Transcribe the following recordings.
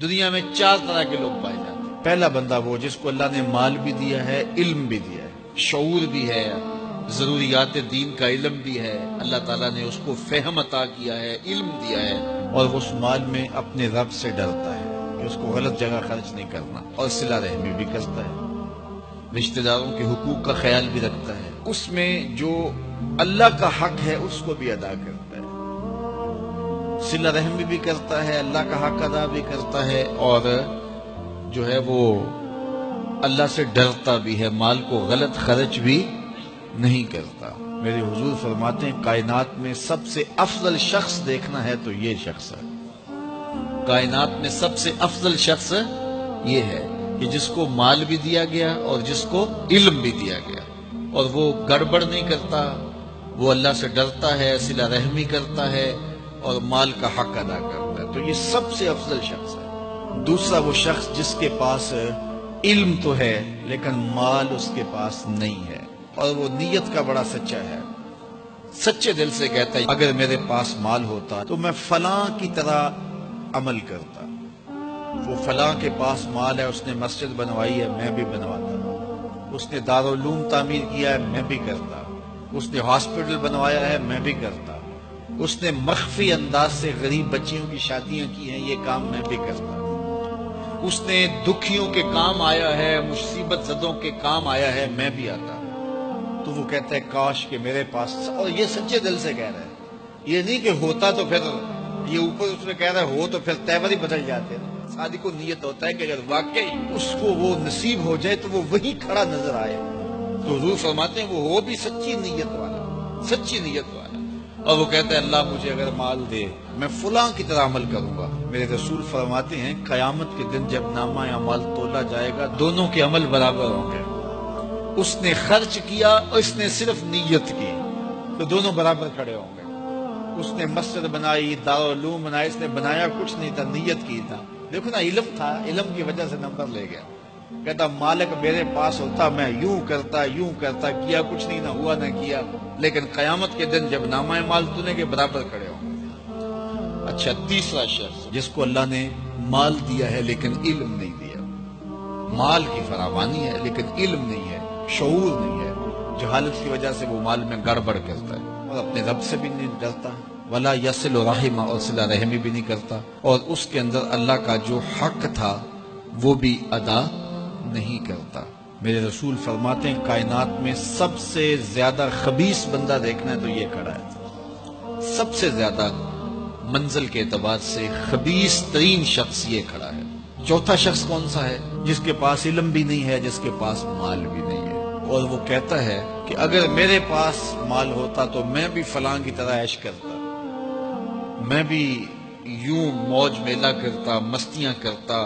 دنیا میں 4 طرح کے لوگ پائے جاتے ہیں۔ پہلا بندہ وہ جس کو اللہ نے مال بھی دیا ہے، علم بھی دیا ہے، شعور بھی ہے، ضروریات دین کا علم بھی ہے، اللہ تعالیٰ نے اس کو فہم عطا کیا ہے، علم دیا ہے، اور وہ اس مال میں اپنے رب سے ڈرتا ہے کہ اس کو غلط جگہ خرچ نہیں کرنا، اور صلہ رحمی بھی کرتا ہے، رشتہ داروں کے حقوق کا خیال بھی رکھتا ہے، اس میں جو اللہ کا حق ہے اس کو بھی ادا کرتا ہے، صلہ رحمی بھی کرتا ہے، اللہ کا حق ادا بھی کرتا ہے، اور جو ہے وہ اللہ سے ڈرتا بھی ہے، مال کو غلط خرچ بھی نہیں کرتا۔ میرے حضور فرماتے ہیں کائنات میں سب سے افضل شخص دیکھنا ہے تو یہ شخص ہے، کائنات میں سب سے افضل شخص یہ ہے کہ جس کو مال بھی دیا گیا اور جس کو علم بھی دیا گیا، اور وہ گڑبڑ نہیں کرتا، وہ اللہ سے ڈرتا ہے، صلہ رحمی کرتا ہے، اور مال کا حق ادا کرتا ہے، تو یہ سب سے افضل شخص ہے۔ دوسرا وہ شخص جس کے پاس علم تو ہے لیکن مال اس کے پاس نہیں ہے، اور وہ نیت کا بڑا سچا ہے، سچے دل سے کہتا ہے اگر میرے پاس مال ہوتا تو میں فلاں کی طرح عمل کرتا، وہ فلاں کے پاس مال ہے، اس نے مسجد بنوائی ہے، میں بھی بنواتا، اس نے دارالعلوم تعمیر کیا ہے، میں بھی کرتا، اس نے ہاسپٹل بنوایا ہے، میں بھی کرتا، اس نے مخفی انداز سے غریب بچیوں کی شادیاں کی ہیں، یہ کام میں بھی کرتا، اس نے دکھیوں کے کام آیا ہے، مصیبت زدوں کے کام آیا ہے، میں بھی آتا۔ تو وہ کہتا ہے کاش کہ میرے پاس، اور یہ سچے دل سے کہہ رہا ہے، یہ نہیں کہ ہوتا تو پھر یہ اوپر اس میں کہہ رہا ہے ہو تو پھر تیور ہی بدل جاتے ہیں۔ شادی کو نیت ہوتا ہے کہ اگر واقعی اس کو وہ نصیب ہو جائے تو وہ وہی کھڑا نظر آئے، تو حضور فرماتے ہیں وہ ہو بھی سچی نیت والا، سچی نیت والا، اور وہ کہتا ہے اللہ مجھے اگر مال دے میں فلاں کی طرح عمل کروں گا۔ میرے رسول فرماتے ہیں قیامت کے دن جب نامہ اعمال تولا جائے گا دونوں کے عمل برابر ہوں گے، اس نے خرچ کیا اور اس نے صرف نیت کی تو دونوں برابر کھڑے ہوں گے۔ اس نے مسجد بنائی، دارالعلوم بنائی، اس نے بنایا کچھ نہیں تھا، نیت کی تھا، دیکھو نا علم تھا، علم کی وجہ سے نمبر لے گیا، کہتا مالک میرے پاس ہوتا میں یوں کرتا، کیا کچھ نہیں، نہ ہوا نہ کیا، لیکن قیامت کے دن جب نامہ اعمال تونے کے برابر کھڑے ہوں گے۔ اچھا، تیسرا شخص جس کو اللہ نے مال دیا ہے لیکن علم نہیں دیا، مال کی فراوانی ہے لیکن علم نہیں ہے، شعور نہیں ہے، جہالت کی وجہ سے وہ مال میں گڑبڑ کرتا ہے، اور اپنے رب سے بھی نہیں ڈرتا، ولا یصل رحمہ، اور صلہ رحمی بھی نہیں کرتا، اور اس کے اندر اللہ کا جو حق تھا وہ بھی ادا نہیں کرتا۔ میرے رسول فرماتے ہیں کائنات میں سب سے زیادہ خبیث بندہ دیکھنا ہے تو یہ کھڑا ہے، سب سے زیادہ منزل کے اعتبار سے خبیث ترین شخص یہ کھڑا ہے۔ چوتھا شخص کون سا ہے؟ جس کے پاس علم بھی نہیں ہے، جس کے پاس مال بھی نہیں ہے، اور وہ کہتا ہے کہ اگر میرے پاس مال ہوتا تو میں بھی فلاں کی طرح عیش کرتا، میں بھی یوں موج میلہ کرتا، مستیاں کرتا،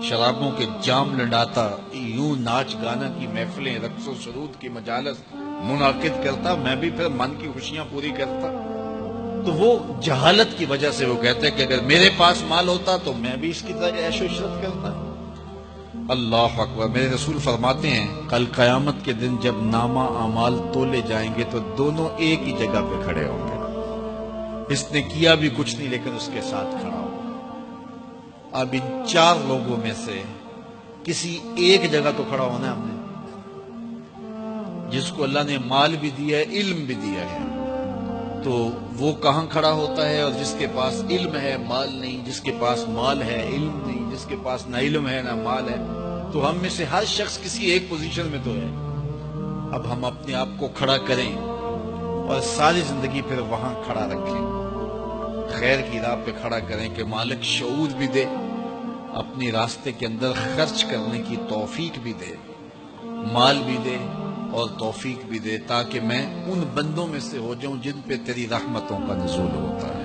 شرابوں کے جام لڑاتا، یوں ناچ گانا کی محفلیں، رقص و سرود کی مجالس منعقد کرتا، میں بھی پھر من کی خوشیاں پوری کرتا۔ تو وہ جہالت کی وجہ سے وہ کہتا ہے کہ اگر میرے پاس مال ہوتا تو میں بھی اس کی طرح عیش و عشرت کرتا۔ اللہ اکبر۔ میرے رسول فرماتے ہیں کل قیامت کے دن جب نامہ اعمال تولے جائیں گے تو دونوں ایک ہی جگہ پہ کھڑے ہوں گے، اس نے کیا بھی کچھ نہیں لیکن اس کے ساتھ کھڑا ہو۔ اب ان 4 لوگوں میں سے کسی ایک جگہ تو کھڑا ہونا ہے ہم نے، جس کو اللہ نے مال بھی دیا ہے، علم بھی دیا ہے، تو وہ کہاں کھڑا ہوتا ہے؟ اور جس کے پاس علم ہے مال نہیں، جس کے پاس مال ہے علم نہیں، جس کے پاس نہ علم ہے نہ مال ہے، تو ہم میں سے ہر شخص کسی ایک پوزیشن میں تو ہے۔ اب ہم اپنے آپ کو کھڑا کریں اور ساری زندگی پھر وہاں کھڑا رکھیں، خیر کی راہ پہ کھڑا کریں کہ مالک شعور بھی دے، اپنے راستے کے اندر خرچ کرنے کی توفیق بھی دے، مال بھی دے اور توفیق بھی دے، تاکہ میں ان بندوں میں سے ہو جاؤں جن پہ تیری رحمتوں کا نزول ہوتا ہے۔